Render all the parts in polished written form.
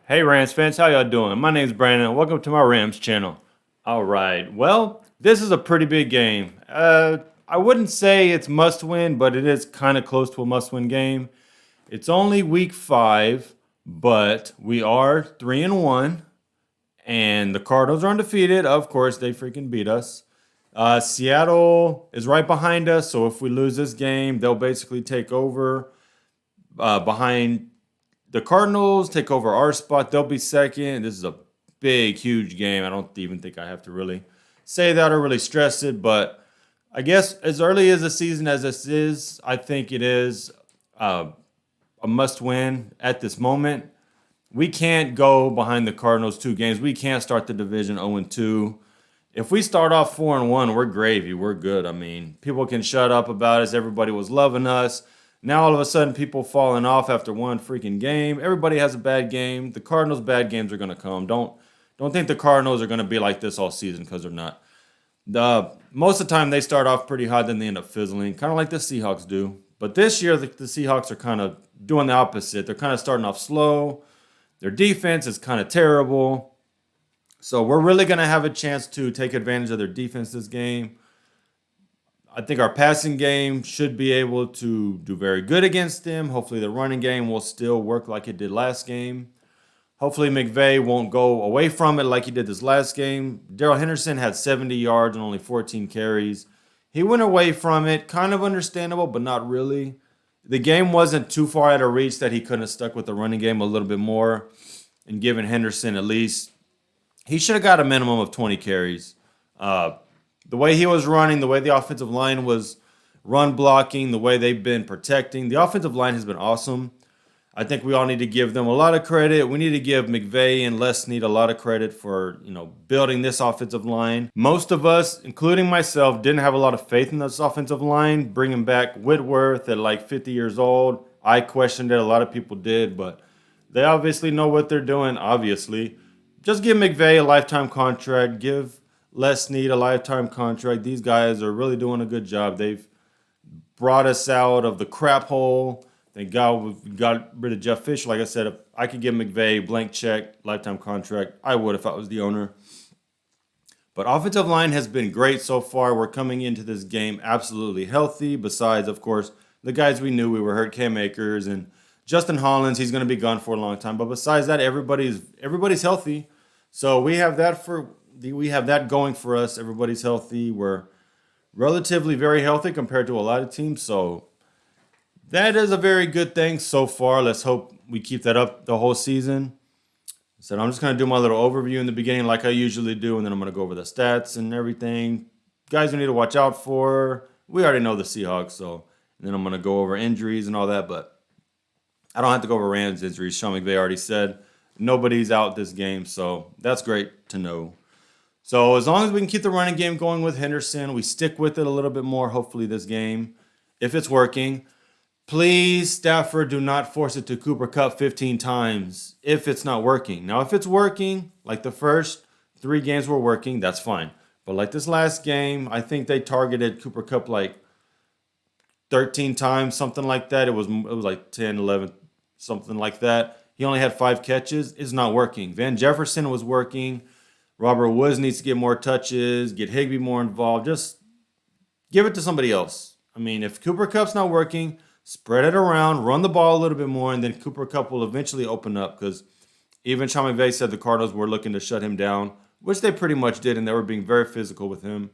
Hey Rams fans, how y'all doing? My name's Brandon. Welcome to my Rams channel. All right, well, this is a pretty big game. I wouldn't say it's must win, but it is kind of close to a must win game. It's only week 5, but we are 3-1, and the Cardinals are undefeated. Of course, they freaking beat us. Seattle is right behind us, so if we lose this game, they'll basically take over behind the Cardinals, take over our spot. They'll be second. This is a big, huge game. I don't even think I have to really say that or really stress it, but I guess as early as the season as this is, I think it is a must win at this moment. We can't go behind the Cardinals 2 games. We can't start the division 0-2. If we start off 4-1, we're gravy. We're good. I mean, people can shut up about us. Everybody was loving us. Now all of a sudden, people falling off after one freaking game. Everybody has a bad game. The Cardinals' bad games are gonna come. Don't think the Cardinals are gonna be like this all season, because they're not. Most of the time they start off pretty hot, then they end up fizzling, kind of like the Seahawks do. But this year the Seahawks are kind of doing the opposite. They're kind of starting off slow. Their defense is kind of terrible. So we're really gonna have a chance to take advantage of their defense this game. I think our passing game should be able to do very good against them. Hopefully the running game will still work like it did last game. Hopefully McVay won't go away from it like he did this last game. Darrell Henderson had 70 yards and only 14 carries. He went away from it, kind of understandable, but not really. The game wasn't too far out of reach that he couldn't have stuck with the running game a little bit more and given Henderson at least. He should have got a minimum of 20 carries. The way he was running, the way the offensive line was run blocking, the way they've been protecting, the offensive line has been awesome. I think we all need to give them a lot of credit. We need to give McVay and Les Snead a lot of credit for, building this offensive line. Most of us, including myself, didn't have a lot of faith in this offensive line. Bringing back Whitworth at like 50 years old, I questioned it. A lot of people did, but they obviously know what they're doing, obviously. Just give McVay a lifetime contract. Give Les Snead a lifetime contract. These guys are really doing a good job. They've brought us out of the crap hole. Thank God we got rid of Jeff Fisher. Like I said, if I could give McVay blank check, lifetime contract, I would if I was the owner. But offensive line has been great so far. We're coming into this game absolutely healthy. Besides, of course, the guys we knew we were hurt, Cam Akers and Justin Hollins. He's going to be gone for a long time. But besides that, everybody's healthy. So we have that going for us. Everybody's healthy. We're relatively very healthy compared to a lot of teams. So that is a very good thing so far. Let's hope we keep that up the whole season. So I'm just going to do my little overview in the beginning like I usually do, and then I'm going to go over the stats and everything. Guys we need to watch out for. We already know the Seahawks, and then I'm going to go over injuries and all that, but I don't have to go over Rams injuries. Sean McVay already said nobody's out this game, so that's great to know. So as long as we can keep the running game going with Henderson, we stick with it a little bit more, hopefully this game, if it's working. Please, Stafford, do not force it to Cooper Kupp 15 times if it's not working. Now, if it's working, like the first 3 games were working, that's fine. But like this last game, I think they targeted Cooper Kupp like 13 times, something like that. It was like 10, 11, something like that. He only had 5 catches. It's not working. Van Jefferson was working. Robert Woods needs to get more touches, get Higbee more involved. Just give it to somebody else. I mean, if Cooper Kupp's not working, spread it around, run the ball a little bit more, and then Cooper Kupp will eventually open up, because even Sean McVay said the Cardinals were looking to shut him down, which they pretty much did, and they were being very physical with him.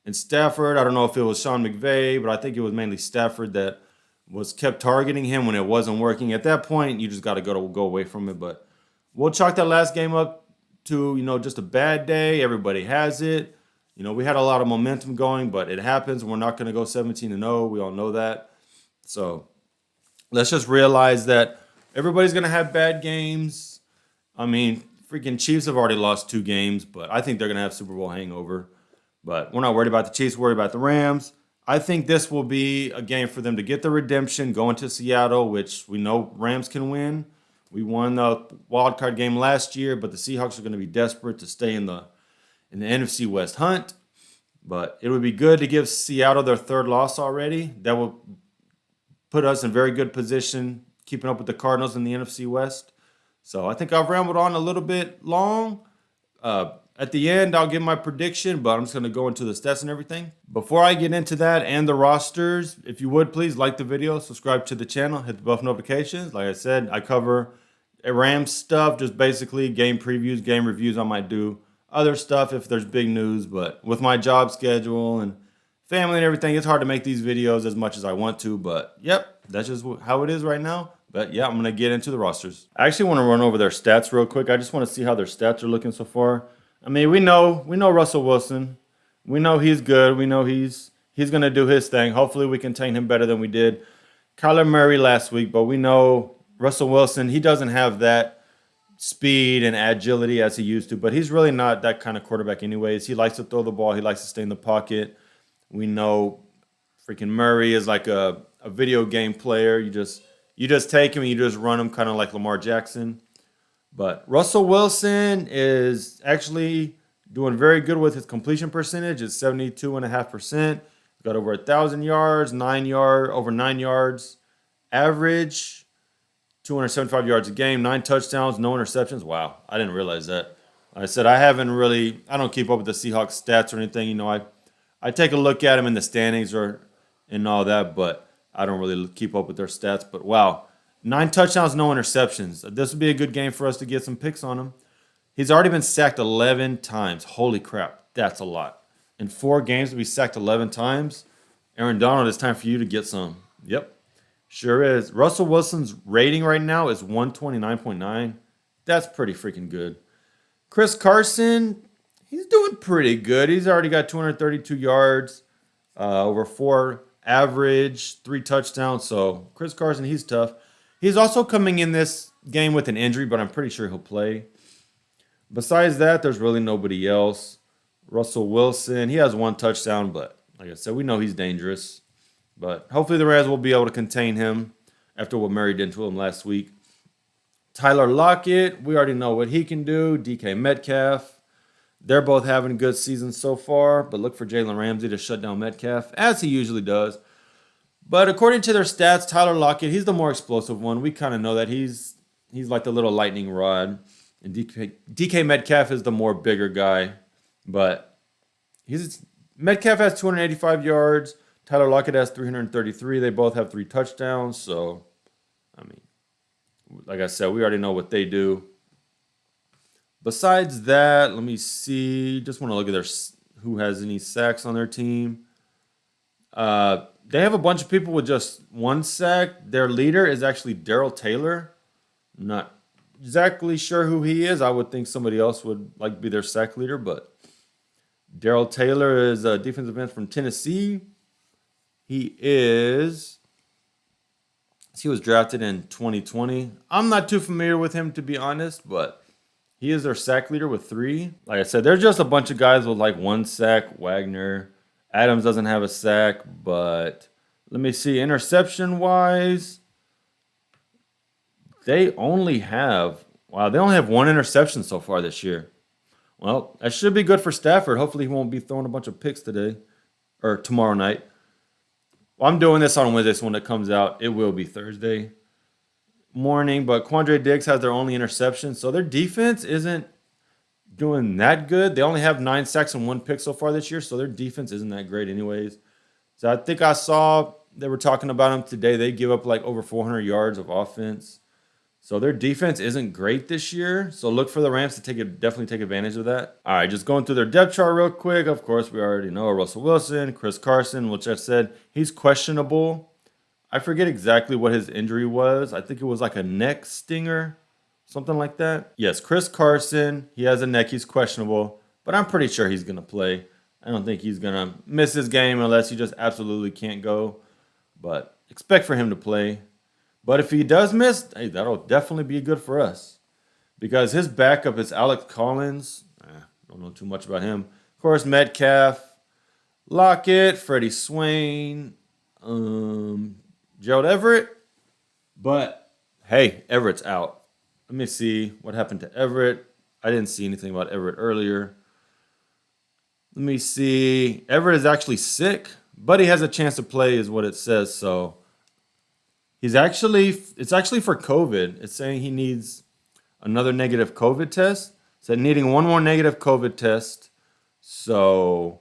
And Stafford, I don't know if it was Sean McVay, but I think it was mainly Stafford that kept targeting him when it wasn't working. At that point, you just got to go away from it. But we'll chalk that last game up to, just a bad day. Everybody has it. We had a lot of momentum going, but it happens. We're not going to go 17-0. We all know that. So let's just realize that everybody's going to have bad games. I mean, freaking Chiefs have already lost 2 games, but I think they're going to have Super Bowl hangover. But we're not worried about the Chiefs, worried about the Rams. I think this will be a game for them to get the redemption, go into Seattle, which we know Rams can win. We won the wild card game last year, but the Seahawks are going to be desperate to stay in the NFC West hunt. But it would be good to give Seattle their 3rd loss already. That will put us in very good position, keeping up with the Cardinals in the NFC West. So I think I've rambled on a little bit long. At the end, I'll give my prediction, but I'm just going to go into the stats and everything. Before I get into that and the rosters, if you would please like the video, subscribe to the channel, hit the bell for notifications. Like I said, I cover Rams stuff, just basically game previews, game reviews. I might do other stuff if there's big news, but with my job schedule and family and everything, it's hard to make these videos as much as I want to. But yep, that's just how it is right now. But yeah, I'm going to get into the rosters. I actually want to run over their stats real quick. I just want to see how their stats are looking so far. I mean, we know Russell Wilson. We know he's good. We know he's going to do his thing. Hopefully we contain him better than we did Kyler Murray last week. But we know Russell Wilson, he doesn't have that speed and agility as he used to. But he's really not that kind of quarterback anyways. He likes to throw the ball. He likes to stay in the pocket. We know freaking Murray is like a video game player. You just take him and you just run him kind of like Lamar Jackson. But Russell Wilson is actually doing very good with his completion percentage. It's 72.5%. Got over 1,000 yards, over 9 yards. Average, 275 yards a game, 9 touchdowns, no interceptions. Wow, I didn't realize that. Like I said, I don't keep up with the Seahawks stats or anything. You know, I take a look at them in the standings and all that, but I don't really keep up with their stats. But wow. 9 touchdowns, no interceptions. This would be a good game for us to get some picks on him. He's already been sacked 11 times. Holy crap, that's a lot. In 4 games to be sacked 11 times, Aaron Donald, it's time for you to get some. Yep, sure is. Russell Wilson's rating right now is 129.9. That's pretty freaking good. Chris Carson, he's doing pretty good. He's already got 232 yards, over 4 average, 3 touchdowns. So Chris Carson, he's tough. He's also coming in this game with an injury, but I'm pretty sure he'll play. Besides that, there's really nobody else. Russell Wilson, he has 1 touchdown, but like I said, we know he's dangerous. But hopefully the Rams will be able to contain him after what Murray did to him last week. Tyler Lockett, we already know what he can do. DK Metcalf, they're both having good seasons so far, but look for Jalen Ramsey to shut down Metcalf, as he usually does. But according to their stats, Tyler Lockett, he's the more explosive one. We kind of know that he's like the little lightning rod. And DK Metcalf is the more bigger guy. But Metcalf has 285 yards. Tyler Lockett has 333. They both have 3 touchdowns. So, I mean, like I said, we already know what they do. Besides that, let me see. Just want to look at who has any sacks on their team. They have a bunch of people with just 1 sack. Their leader is actually Darrell Taylor. I'm not exactly sure who he is. I would think somebody else would like be their sack leader, but Darrell Taylor is a defensive end from Tennessee. He was drafted in 2020. I'm not too familiar with him, to be honest, but he is their sack leader with 3. Like I said, there's just a bunch of guys with like 1 sack. Wagner. Adams doesn't have a sack, but let me see. Interception-wise, they only have 1 interception so far this year. Well, that should be good for Stafford. Hopefully he won't be throwing a bunch of picks today or tomorrow night. Well, I'm doing this on Wednesday, so when it comes out, it will be Thursday morning. But Quandre Diggs has their only interception, so their defense isn't doing that good. They only have 9 sacks and 1 pick so far this year, so their defense isn't that great anyways. So I think I saw they were talking about them today. They give up like over 400 yards of offense. So their defense isn't great this year. So look for the Rams to definitely take advantage of that. All right, just going through their depth chart real quick. Of course, we already know Russell Wilson, Chris Carson, which I said he's questionable. I forget exactly what his injury was. I think it was like a neck stinger. Something like that. Yes, Chris Carson, he has a neck. He's questionable, but I'm pretty sure he's going to play. I don't think he's going to miss his game unless he just absolutely can't go. But expect for him to play. But if he does miss, hey, that'll definitely be good for us. Because his backup is Alex Collins. Don't know too much about him. Of course, Metcalf, Lockett, Freddie Swain, Gerald Everett. But, hey, Everett's out. Let me see what happened to Everett. I didn't see anything about Everett earlier. Let me see. Everett is actually sick, but he has a chance to play is what it says. So it's actually for COVID. It's saying he needs another negative COVID test. Said needing one more negative COVID test. So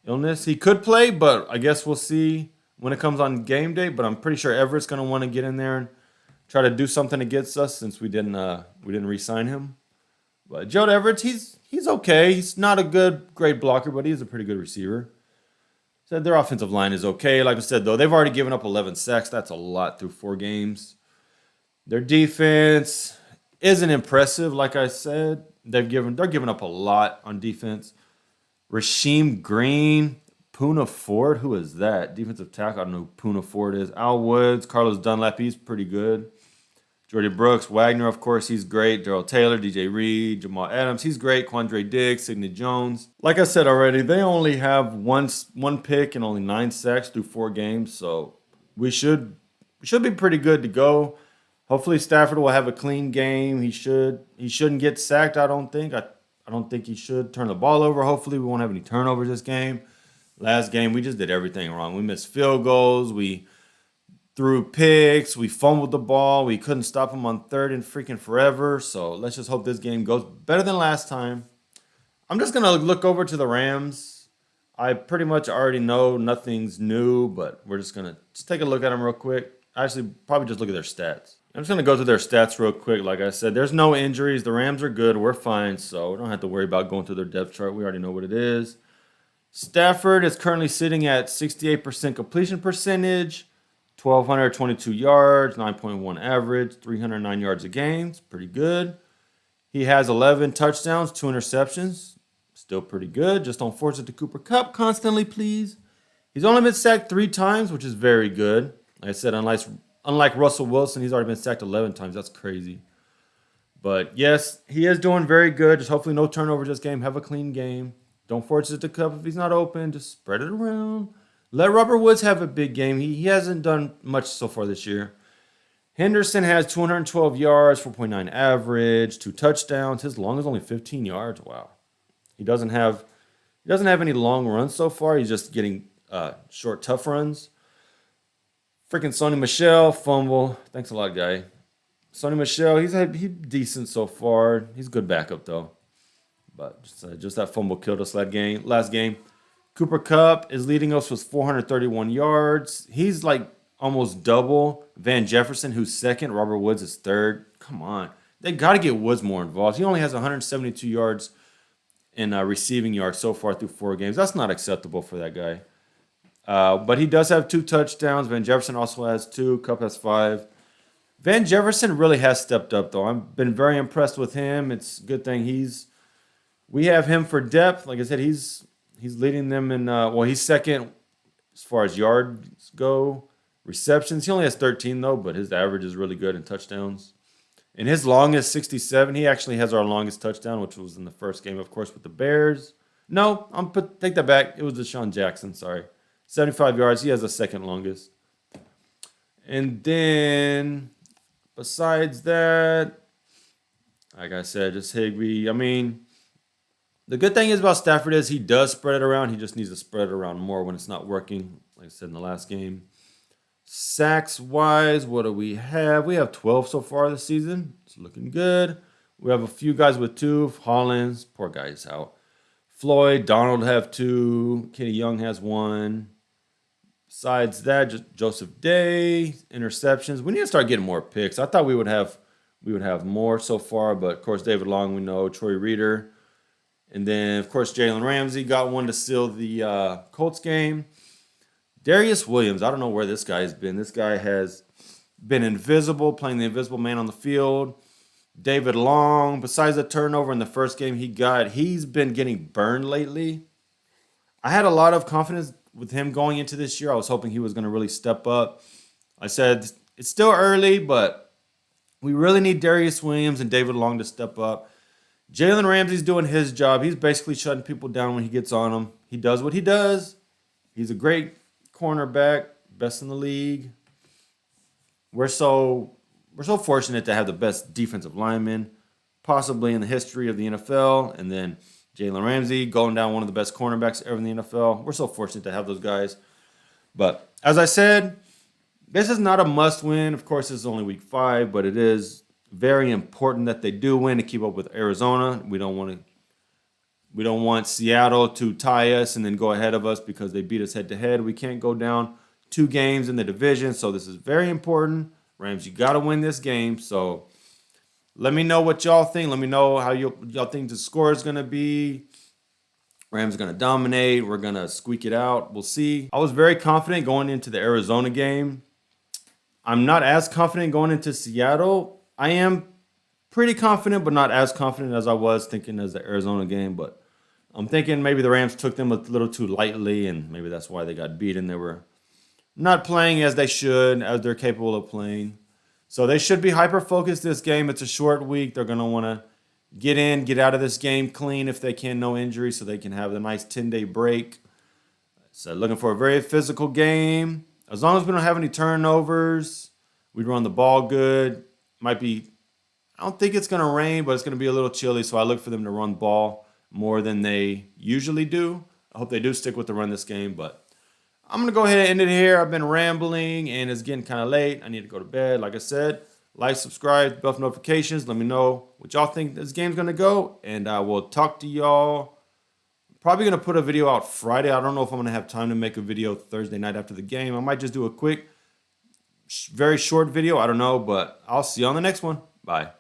illness. He could play, but I guess we'll see when it comes on game day. But I'm pretty sure Everett's going to want to get in there and try to do something against us since we didn't re-sign him. But Gerald Everett, he's okay. He's not a great blocker, but he's a pretty good receiver. Said their offensive line is okay. Like I said, though, they've already given up 11 sacks. That's a lot through 4 games. Their defense isn't impressive. Like I said, they're giving up a lot on defense. Rasheem Green, Poona Ford, who is that? Defensive tackle. I don't know who Poona Ford is. Al Woods, Carlos Dunlap, he's pretty good. Jordy Brooks, Wagner, of course, he's great. Darrell Taylor, DJ Reed, Jamal Adams, he's great. Quandre Diggs, Sidney Jones. Like I said already, they only have one pick and only 9 sacks through 4 games, so we should be pretty good to go. Hopefully Stafford will have a clean game. He shouldn't get sacked, I don't think. I don't think he should turn the ball over. Hopefully we won't have any turnovers this game. Last game, we just did everything wrong. We missed field goals. We threw picks. We fumbled the ball. We couldn't stop him on 3rd and freaking forever. So let's just hope this game goes better than last time. I'm just going to look over to the Rams. I pretty much already know nothing's new, but we're just going to take a look at them real quick. Actually, probably just look at their stats. I'm just going to go through their stats real quick. Like I said, there's no injuries. The Rams are good. We're fine, so we don't have to worry about going through their depth chart. We already know what it is. Stafford is currently sitting at 68% completion percentage, 1,222 yards, 9.1 average, 309 yards a game. It's pretty good. He has 11 touchdowns, 2 interceptions. Still pretty good. Just don't force it to Cooper Kupp constantly, please. He's only been sacked 3 times, which is very good. Like I said, unlike Russell Wilson, he's already been sacked 11 times. That's crazy. But yes, he is doing very good. Just hopefully no turnovers this game. Have a clean game. Don't force it to Kupp if he's not open. Just spread it around. Let Robert Woods have a big game. He hasn't done much so far this year. Henderson has 212 yards, 4.9 average, 2 touchdowns. His long is only 15 yards. Wow. He doesn't have any long runs so far. He's just getting short, tough runs. Freaking Sonny Michel, fumble. Thanks a lot, guy. Sonny Michel, he's decent so far. He's a good backup, though. But just that fumble killed us last game. Cooper Kupp is leading us with 431 yards. He's like almost double Van Jefferson, who's second. Robert Woods is third. Come on. They got to get Woods more involved. He only has 172 yards in receiving yards so far through 4 games. That's not acceptable for that guy. But he does have 2 touchdowns. Van Jefferson also has 2. Kupp has 5. Van Jefferson really has stepped up, though. I've been very impressed with him. It's a good thing we have him for depth. Like I said, he's leading them in, he's second as far as yards go. Receptions, he only has 13, though, but his average is really good in touchdowns. And his longest, 67. He actually has our longest touchdown, which was in the first game, of course, with the Bears. No, take that back. It was Deshaun Jackson, sorry. 75 yards. He has the second longest. And then, besides that, like I said, just Higbee. I mean, the good thing is about Stafford is he does spread it around. He just needs to spread it around more when it's not working, like I said in the last game. Sacks-wise, what do we have? We have 12 so far this season. It's looking good. We have a few guys with 2. Hollins, poor guy's out. Floyd, Donald have 2. Kenny Young has 1. Besides that, just Joseph Day, interceptions. We need to start getting more picks. I thought we would have more so far, but of course David Long, we know, Troy Reader. And then, of course, Jalen Ramsey got one to seal the Colts game. Darius Williams, I don't know where this guy has been. This guy has been invisible, playing the invisible man on the field. David Long, besides the turnover in the first game he's been getting burned lately. I had a lot of confidence with him going into this year. I was hoping he was going to really step up. I said, it's still early, but we really need Darius Williams and David Long to step up. Jalen Ramsey's doing his job. He's basically shutting people down when he gets on them. He does what he does. He's a great cornerback, best in the league. We're so fortunate to have the best defensive lineman possibly in the history of the NFL. And then Jalen Ramsey going down one of the best cornerbacks ever in the NFL. We're so fortunate to have those guys. But as I said, this is not a must-win. Of course, this is only week 5, but it is very important that they do win to keep up with Arizona. We don't want Seattle to tie us and then go ahead of us because they beat us head to head. We can't go down 2 games in the division, so this is very important. Rams, you got to win this game. So let me know what y'all think. Let me know how y'all think the score is going to be. Rams are going to dominate. We're going to squeak it out. We'll see. I was very confident going into the Arizona game. I'm not as confident going into Seattle. I am pretty confident, but not as confident as I was thinking as the Arizona game. But I'm thinking maybe the Rams took them a little too lightly, and maybe that's why they got beaten. They were not playing as they should, as they're capable of playing. So they should be hyper-focused this game. It's a short week. They're going to want to get out of this game clean if they can, no injury, so they can have a nice 10-day break. So looking for a very physical game. As long as we don't have any turnovers, we run the ball good. I don't think it's going to rain, but it's going to be a little chilly, so I look for them to run the ball more than they usually do. I hope they do stick with the run this game, but I'm going to go ahead and end it here. I've been rambling, and it's getting kind of late. I need to go to bed. Like I said, like, subscribe, bell for notifications. Let me know what y'all think this game's going to go, and I will talk to y'all. Probably going to put a video out Friday. I don't know if I'm going to have time to make a video Thursday night after the game. I might just do a quick, very short video. I don't know, but I'll see you on the next one. Bye.